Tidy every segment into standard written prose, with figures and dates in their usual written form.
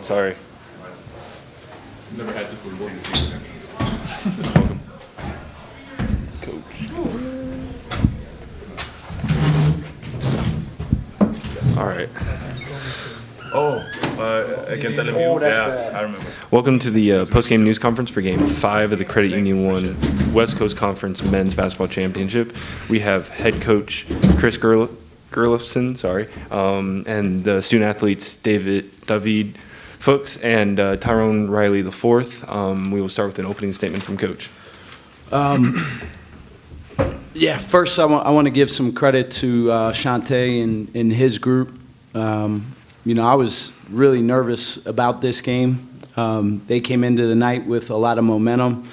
Sorry. Never had this before. Welcome. Coach. All right. Against LMU? Bad. I remember. Welcome to the postgame news conference for Game 5 of the Credit Union 1 West Coast Conference Men's Basketball Championship. We have head coach Chris Gerlifson, and the student athletes David Fuchs and Tyrone Riley IV. We will start with an opening statement from Coach. First I want to give some credit to Shantae and his group. I was really nervous about this game. They came into the night with a lot of momentum,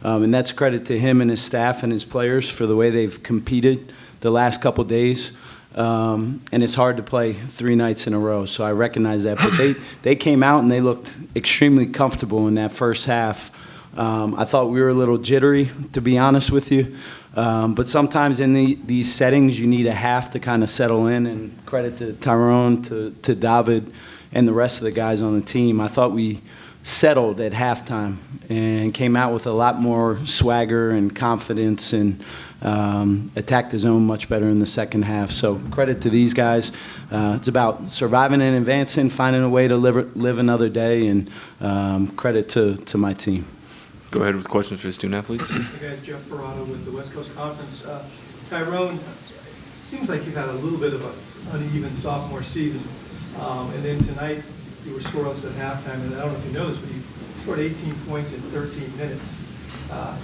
and that's credit to him and his staff and his players for the way they've competed the last couple days. And it's hard to play 3 nights in a row, so I recognize that. But they came out and they looked extremely comfortable in that first half. I thought we were a little jittery, to be honest with you. But sometimes in these settings, you need a half to kind of settle in, and credit to Tyrone, to David, and the rest of the guys on the team. I thought we settled at halftime and came out with a lot more swagger and confidence and attacked the zone much better in the second half. So credit to these guys. It's about surviving and advancing, finding a way to live another day, and credit to my team. Go ahead with questions for the student athletes. Hey guys, Jeff Ferrano with the West Coast Conference. Tyrone, seems like you've had a little bit of an uneven sophomore season. And then tonight, you were scoreless at halftime, and I don't know if you know this, but you scored 18 points in 13 minutes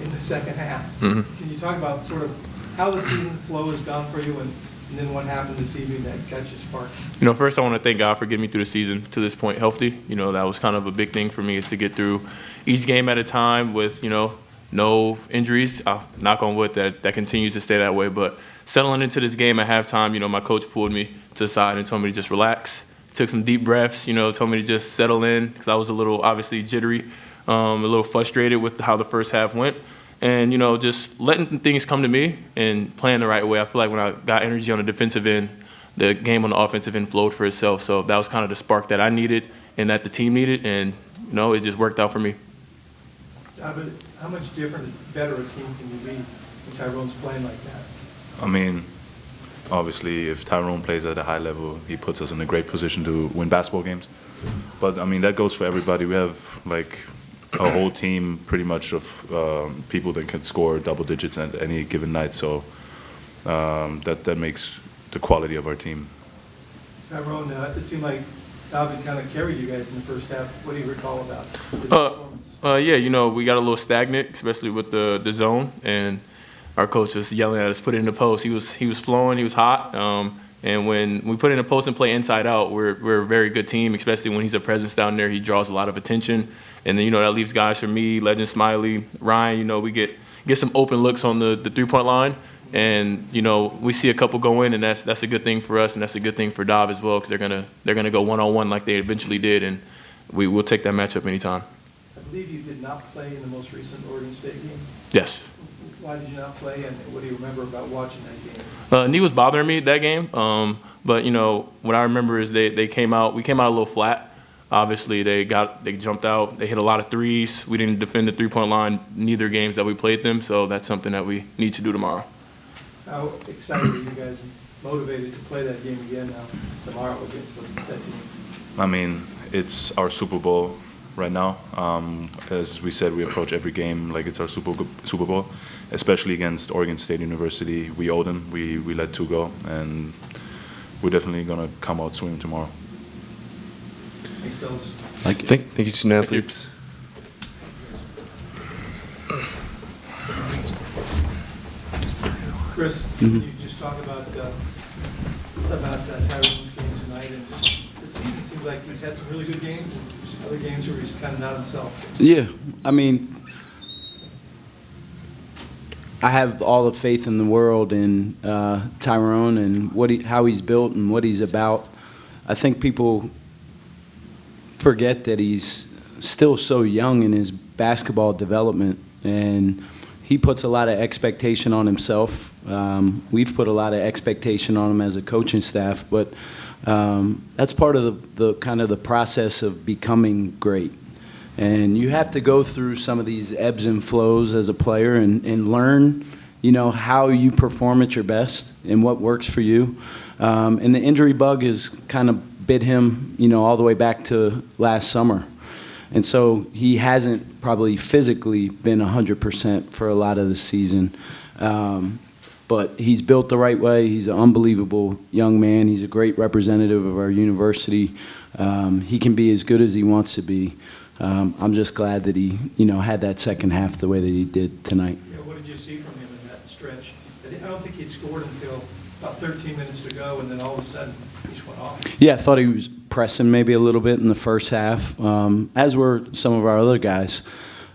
in the second half. Mm-hmm. Can you talk about sort of how the season flow has gone for you, and then what happened this evening that got you sparked? First I want to thank God for getting me through the season to this point healthy. That was kind of a big thing for me, is to get through each game at a time with, no injuries. Knock on wood that continues to stay that way. But settling into this game at halftime, my coach pulled me to the side and told me to just relax. Took some deep breaths, told me to just settle in, because I was a little, obviously, jittery, a little frustrated with how the first half went. And, just letting things come to me and playing the right way. I feel like when I got energy on the defensive end, the game on the offensive end flowed for itself. So that was kind of the spark that I needed and that the team needed. And, it just worked out for me. How much different, better a team can you be when Tyrone's playing like that? I mean, obviously, if Tyrone plays at a high level, he puts us in a great position to win basketball games. But, that goes for everybody. We have, a whole team pretty much of people that can score double digits at any given night. So that makes the quality of our team. Tyrone, it seemed like David kind of carried you guys in the first half. What do you recall about his performance? We got a little stagnant, especially with the zone, and our coach was yelling at us, put it in the post. He was flowing, he was hot, and when we put in a post and play inside out, we're a very good team, especially when he's a presence down there. He draws a lot of attention, and then that leaves guys for me, Legend Smiley, Ryan. We get some open looks on the 3-point line, and we see a couple go in, and that's a good thing for us, and that's a good thing for Dav as well, because they're gonna go one-on-one like they eventually did, and we'll take that matchup anytime. I believe you did not play in the most recent Oregon State game. Yes. Why did you not play, and what do you remember about watching that game? Knee was bothering me that game, but what I remember is we came out a little flat. Obviously, they jumped out, they hit a lot of threes. We didn't defend the 3-point line neither games that we played them, so that's something that we need to do tomorrow. How excited are you guys and motivated to play that game again now tomorrow against that team? It's our Super Bowl right now. As we said, we approach every game like it's our Super Bowl, especially against Oregon State University. We owe them. We let 2 go, and we're definitely going to come out swinging tomorrow. Thanks, fellas. Thank you, student athletes. Chris, can you just talk about Tyrone's game tonight, and just the season seems like he's had some really good games and other games where he's kind of not himself. Yeah, I have all the faith in the world in Tyrone and how he's built and what he's about. I think people forget that he's still so young in his basketball development, and he puts a lot of expectation on himself, We've put a lot of expectation on him as a coaching staff, but that's part of the kind of the process of becoming great. And you have to go through some of these ebbs and flows as a player and learn, how you perform at your best and what works for you. And the injury bug has kind of bit him, all the way back to last summer. And so he hasn't probably physically been 100% for a lot of the season. But he's built the right way. He's an unbelievable young man. He's a great representative of our university. He can be as good as he wants to be. I'm just glad that he, had that second half the way that he did tonight. Yeah, what did you see from him in that stretch? I don't think he'd scored until about 13 minutes to go, and then all of a sudden, he just went off. Yeah, I thought he was pressing maybe a little bit in the first half, as were some of our other guys.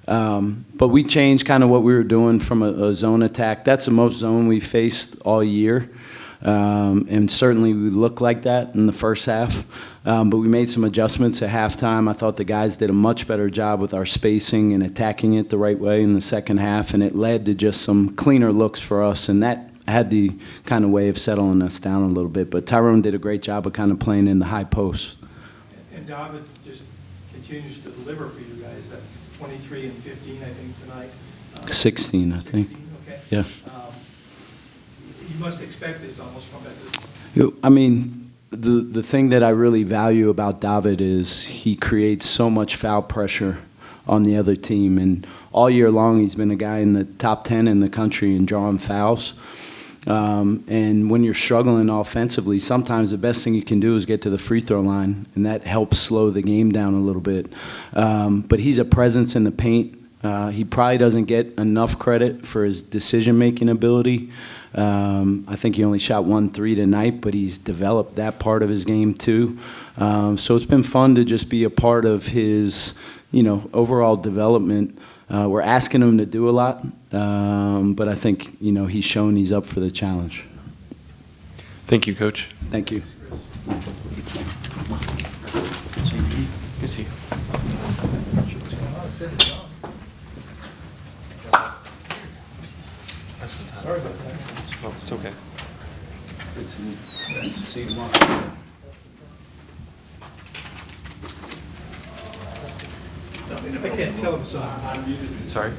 But we changed kind of what we were doing from a zone attack. That's the most zone we faced all year. And certainly we looked like that in the first half. But we made some adjustments at halftime. I thought the guys did a much better job with our spacing and attacking it the right way in the second half, and it led to just some cleaner looks for us, and that had the kind of way of settling us down a little bit. But Tyrone did a great job of kind of playing in the high post. And David just continues to deliver for you guys, that 23 and 15, I think, tonight. 16, I think. 16, okay. Yeah. You must expect this almost from that. I mean, the thing that I really value about David is he creates so much foul pressure on the other team. And all year long, he's been a guy in the top 10 in the country in drawing fouls. And when you're struggling offensively, sometimes the best thing you can do is get to the free throw line, and that helps slow the game down a little bit. But he's a presence in the paint. He probably doesn't get enough credit for his decision-making ability. I think he only shot 1 3 tonight, but he's developed that part of his game too. So it's been fun to just be a part of his, overall development. We're asking him to do a lot, but I think, he's shown he's up for the challenge. Thank you, Coach. Thank you. Good to see you. Sorry about that. It's okay. See you tomorrow. I can't tell if it's on. Sorry?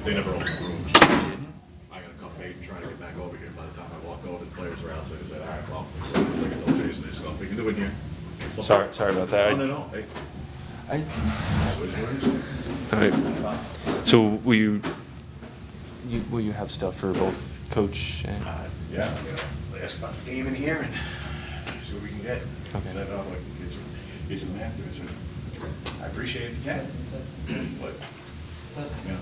They never opened the rooms. I got a couple eight trying to get back over here. By the time I walked over, the players were outside. I said, all right, well, it's like I told Jason, just go, we can do it here. Sorry about that. No. Hey. All right. So will you have stuff for both Coach and? Yeah, they asked about the game in here and see what we can get. Okay. Set it up, like, get you the man through it. So I appreciate it if you can. But, you know,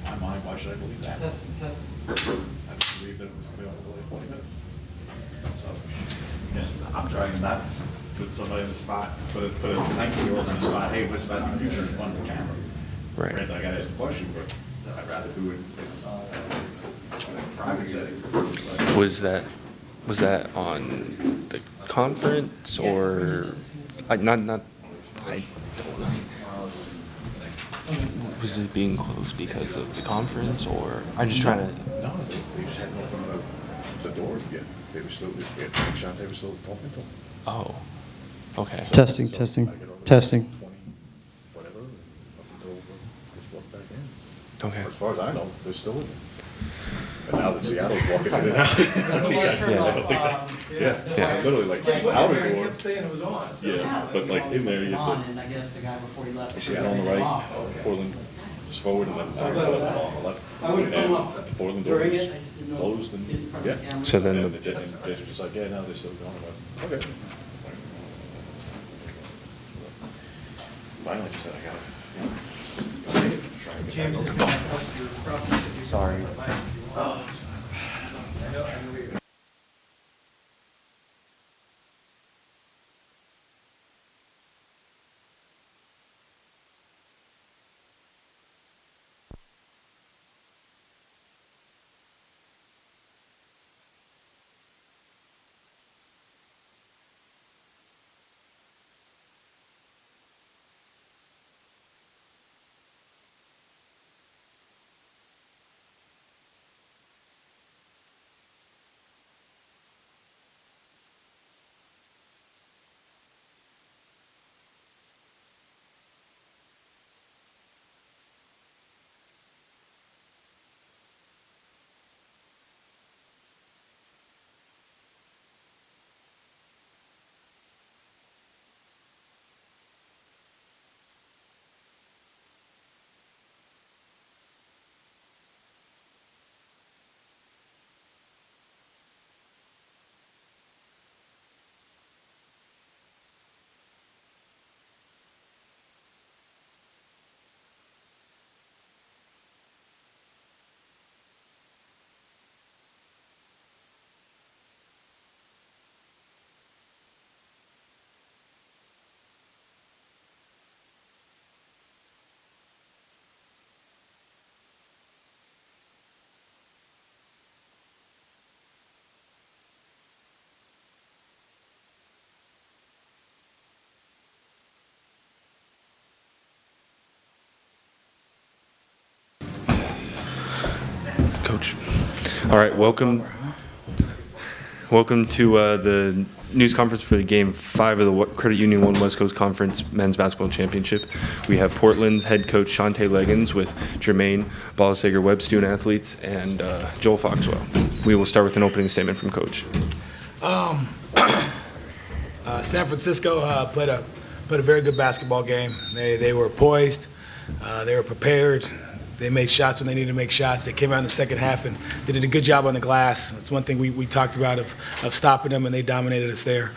my mind, why should I believe that? I just believe that it was available the last 20 minutes. So, yeah, I'm trying to not put somebody on the spot, put a 19-year-old on the spot, hey, what's about your future in front of the camera? Right. Granted, I gotta ask the question, but I'd rather do it in a private setting. Was that on the conference or was it being closed because of the conference, or I'm just trying to? No, they just hadn't opened the doors yet. They were still, they were still talking to them. Oh, okay. Testing. I get over Testing. 20, whatever, up until just walk back in. Okay. As far as I know, they're still in. And now that Seattle's walking in and out. I don't think that. Yeah, literally like outer He door. kept saying it was on. So Yeah, but like in there, you on, have and I guess the guy before he left. the Seattle on the right, Portland just forward, and then Iowa was on the left. I would And come then up Portland door during was it, I just didn't know. closed and, in front of yeah. the camera. So then And the they were just like, yeah, no, they're still going. I'm like, okay. Finally, just said, I got it. Try and get James back is over. going to help your problems if you can Sorry. come back if you want. I know you're All right, welcome to the news conference for the Game 5 of the Credit Union 1 West Coast Conference Men's Basketball Championship. We have Portland's head coach Shante Leggins with Jermaine Balasager-Webb, student athletes, and Joel Foxwell. We will start with an opening statement from Coach. San Francisco played a very good basketball game. They were poised, they were prepared. They made shots when they needed to make shots. They came out in the second half and they did a good job on the glass. That's one thing we talked about of stopping them, and they dominated us there.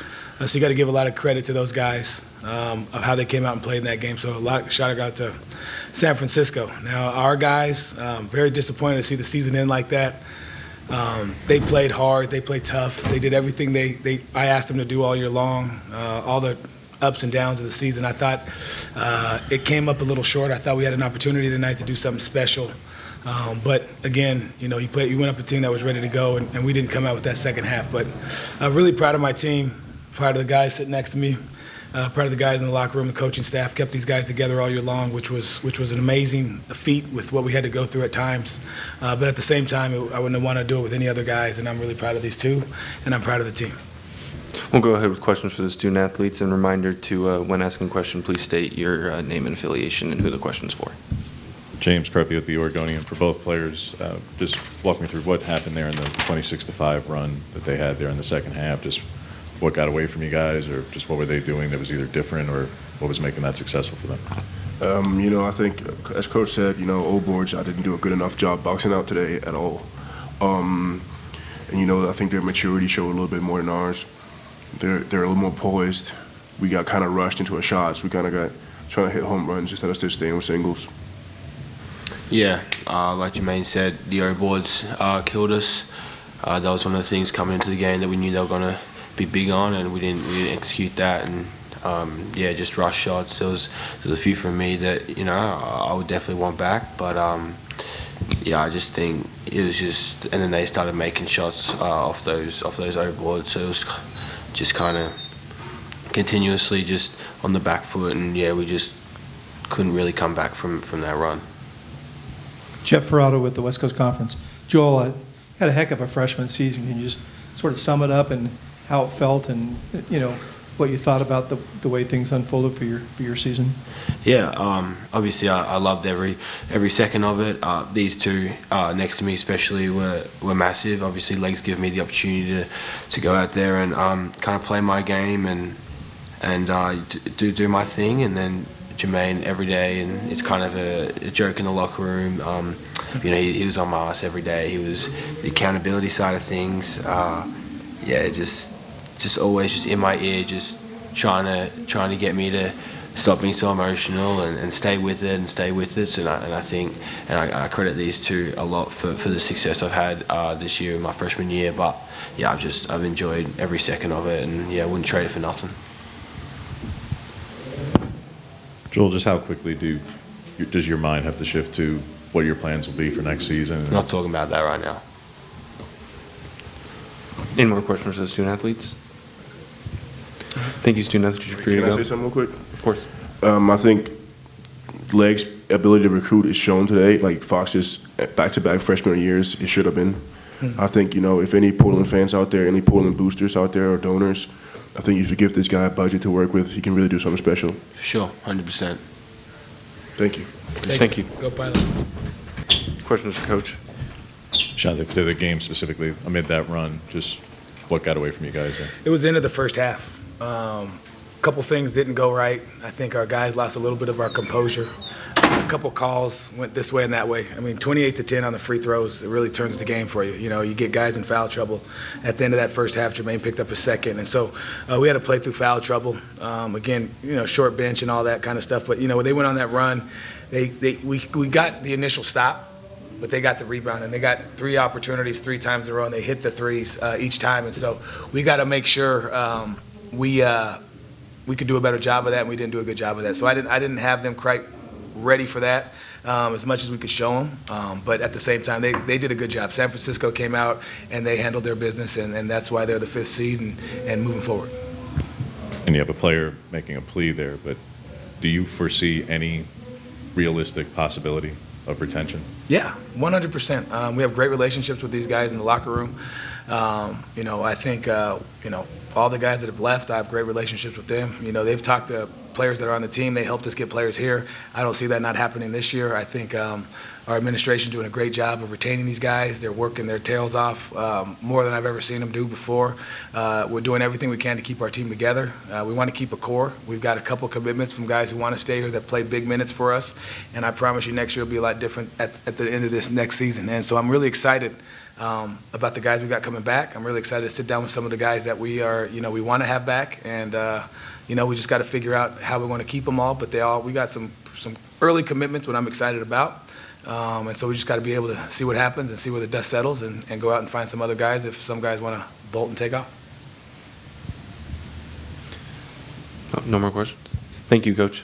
So you got to give a lot of credit to those guys of how they came out and played in that game. So shout out to San Francisco. Now our guys, very disappointed to see the season end like that. They played hard. They played tough. They did everything I asked them to do all year long. All the ups and downs of the season. I thought it came up a little short. I thought we had an opportunity tonight to do something special. But again, you went up a team that was ready to go, and we didn't come out with that second half. But I'm really proud of my team, proud of the guys sitting next to me, proud of the guys in the locker room, the coaching staff, kept these guys together all year long, which was an amazing feat with what we had to go through at times. But at the same time, I wouldn't want to do it with any other guys, and I'm really proud of these two, and I'm proud of the team. We'll go ahead with questions for the student athletes, and reminder to, when asking a question, please state your name and affiliation and who the question's for. James Kreppe with the Oregonian. For both players, just walk me through what happened there in the 26-5 run that they had there in the second half. Just what got away from you guys, or just what were they doing that was either different, or what was making that successful for them? I think, as Coach said, old boards, I didn't do a good enough job boxing out today at all. And, I think their maturity showed a little bit more than ours. They're a little more poised. We got kind of rushed into a shot, so we kind of got trying to hit home runs instead of just staying with singles. Yeah, like Jermaine said, the O boards killed us. That was one of the things coming into the game that we knew they were going to be big on, and we didn't execute that. And just rush shots. There was a few from me that I would definitely want back, but I just think it was just, and then they started making shots off those O boards, so it was just kind of continuously just on the back foot, and we just couldn't really come back from that run. Jeff Ferrado with the West Coast Conference. Joel, had a heck of a freshman season. Can you just sort of sum it up and how it felt, and what you thought about the way things unfolded for your season? Yeah, obviously I loved every second of it. These two next to me especially were massive. Obviously Legs give me the opportunity to go out there and kind of play my game and do my thing, and then Jermaine every day, and it's kind of a joke in the locker room. He was on my ass every day. He was the accountability side of things. Just always just in my ear, just trying to get me to stop being so emotional and stay with it and I think I credit these two a lot for the success I've had this year in my freshman year. But I've enjoyed every second of it, and I wouldn't trade it for nothing. Joel, just how quickly does your mind have to shift to what your plans will be for next season? I'm not talking about that right now. Any more questions for the student athletes? Thank you, student athletes. Can I say something real quick? Of course. I think Leg's ability to recruit is shown today. Like Fox's back-to-back freshman years, it should have been. I think, if any Portland fans out there, any Portland boosters out there or donors, I think if you give this guy a budget to work with, he can really do something special. For sure, 100%. Thank you. Thank you. Go Pilots. Questions for Coach? Shante, for the game specifically, amid that run, just what got away from you guys there? It was the end of the first half. A couple things didn't go right. I think our guys lost a little bit of our composure. A couple calls went this way and that way. 28-10 on the free throws, it really turns the game for you. You get guys in foul trouble. At the end of that first half, Jermaine picked up a second, and so we had to play through foul trouble. Again, short bench and all that kind of stuff. But when they went on that run, we got the initial stop, but they got the rebound, and they got 3 opportunities 3 times in a row, and they hit the threes each time. And so we got to make sure we could do a better job of that, and we didn't do a good job of that. So I didn't have them quite ready for that as much as we could show them. But at the same time, they did a good job. San Francisco came out, and they handled their business, and that's why they're the 5th seed and moving forward. And you have a player making a plea there, but do you foresee any realistic possibility of retention? Yeah, 100%. We have great relationships with these guys in the locker room. I think, all the guys that have left, I have great relationships with them. They've talked to players that are on the team. They helped us get players here. I don't see that not happening this year. I think our administration's doing a great job of retaining these guys. They're working their tails off more than I've ever seen them do before. We're doing everything we can to keep our team together. We want to keep a core. We've got a couple commitments from guys who want to stay here that play big minutes for us, and I promise you next year will be a lot different at the end of this next season. And so I'm really excited about the guys we got coming back. I'm really excited to sit down with some of the guys that we want to have back, and we just got to figure out how we're going to keep them all. But we got some early commitments, what I'm excited about, and so we just got to be able to see what happens and see where the dust settles, and go out and find some other guys if some guys want to bolt and take off. No more questions. Thank you, Coach.